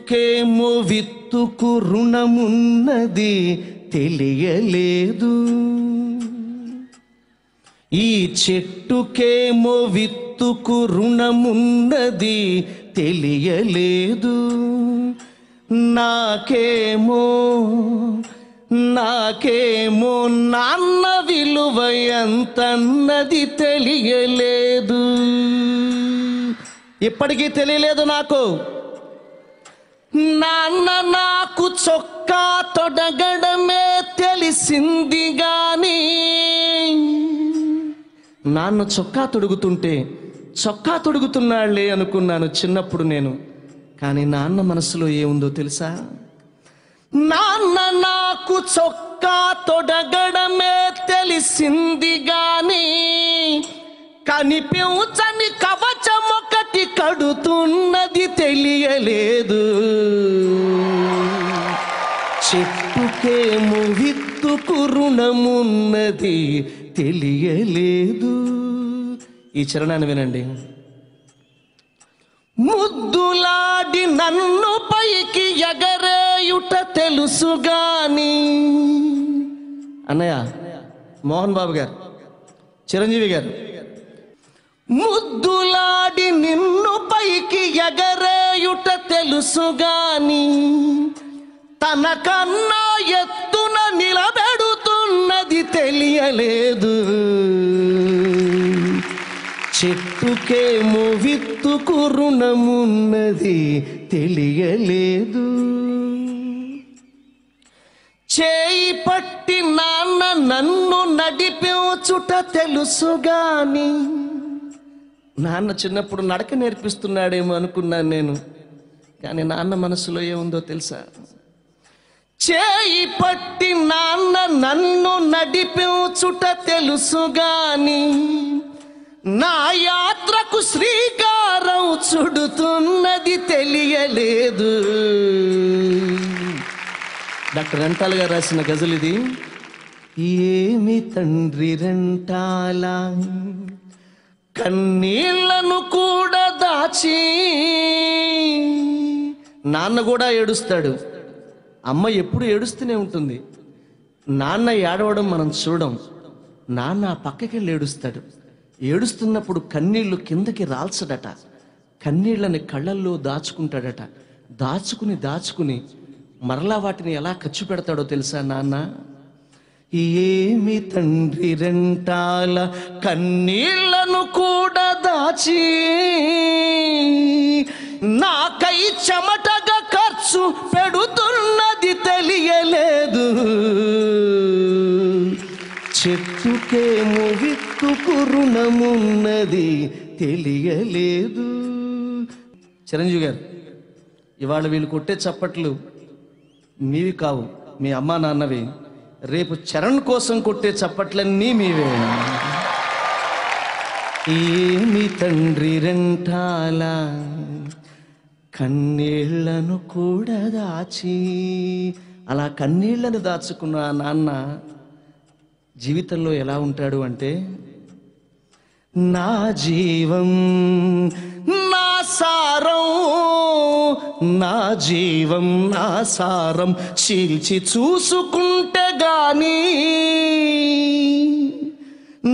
చెట్టుకేమో విత్తుకు రుణమున్నది తెలియలేదు. ఈ చెట్టుకేమో విత్తుకు రుణమున్నది తెలియలేదు. నాకేమో నాన్న విలువ ఎంతన్నది తెలియలేదు. ఇప్పటికీ తెలియలేదు నాకు. నాన్న నాకు చొక్కా తొడగడమే తెలిసింది గాని, నాన్న చొక్కా తొడుగుతుంటే చొక్కా తొడుగుతున్నాళ్లే అనుకున్నాను చిన్నప్పుడు నేను. కానీ నాన్న మనసులో ఏముందో తెలుసా? నాన్న నాకు చొక్కా తొడగడమే తెలిసింది గాని, కనిపించని కవచం ఒకటి కడుతున్నది తెలియలేదు. చెట్టుకేమో విత్తుకు రుణమున్నది తెలియలేదు. ఈ చరణాన్ని వినండి. ముద్దులాడి నన్ను పైకి ఎగరేయుట తెలుసుగాని, అన్నయ్య మోహన్ బాబు గారు, చిరంజీవి గారు, ముద్దులాడి నిన్ను పైకి ఎగరేయుట తెలుసుగాని, తనకన్నా ఎత్తున నిలబెడుతున్నది తెలియలేదు. చెట్టుకేమో విత్తుకు రుణమున్నది తెలియలేదు. చేయి పట్టి నాన్న నన్ను నడిపించుట తెలుసుగాని, నాన్న చిన్నప్పుడు నడక నేర్పిస్తున్నాడేమో అనుకున్నాను నేను. కానీ నాన్న మనసులో ఏముందో తెలుసా? చేయి పట్టి నాన్న నన్ను నడిపించుట తెలుసుగాని, నా యాత్రకు శ్రీకారం చుడుతున్నది తెలియలేదు. డాక్టర్ రెంటాల గారు రాసిన గజల్ ఇది. ఏమి తండ్రి రెంటాల కన్నీళ్లను కూడా దాచి, నాన్న కూడా ఏడుస్తాడు, అమ్మ ఎప్పుడు ఏడుస్తూనే ఉంటుంది. నాన్న ఏడవడం మనం చూడం, నాన్న పక్కకి వెళ్ళి ఏడుస్తాడు. ఏడుస్తున్నప్పుడు కన్నీళ్లు కిందకి రాల్చడట, కన్నీళ్ళని కళ్ళల్లో దాచుకుంటాడట. దాచుకుని మరలా వాటిని ఎలా ఖర్చు పెడతాడో తెలుసా నాన్న? ఏమి తండ్రి రెంటాల కన్నీళ్లను కూడా దాచి, నాకై చెమటగా ఖర్చు పెడుతున్నది తెలియలేదు. చెట్టుకేమో విత్తుకు రుణమున్నది తెలియలేదు. చిరంజీవి గారు, ఇవాళ వీళ్ళు కొట్టే చప్పట్లు మీవి కావు, మీ అమ్మా నాన్నవి. రేపు చరణ్ కోసం కొట్టే చప్పట్లన్నీ మీవే. ఏమి తండ్రి రెంటాల కన్నీళ్లను కూడా దాచి, అలా కన్నీళ్లను దాచుకున్న నాన్న జీవితంలో ఎలా ఉంటాడు అంటే, నా జీవం నా సారం, నా జీవం నా సారం చీల్చి చూసుకుంటే గాని,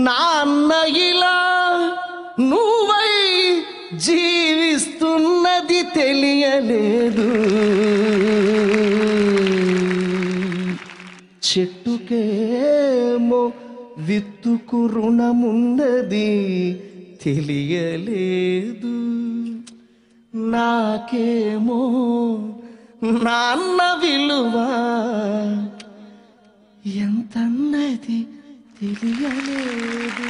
నాన్న ఇలా నువ్వై జీవిస్తున్నది తెలియలేదు. చెట్టుకేమో విత్తుకు రుణమున్నది తెలియలేదు. నాకేమో నాన్న విలువ ఎంతన్నది తెలియలేదు.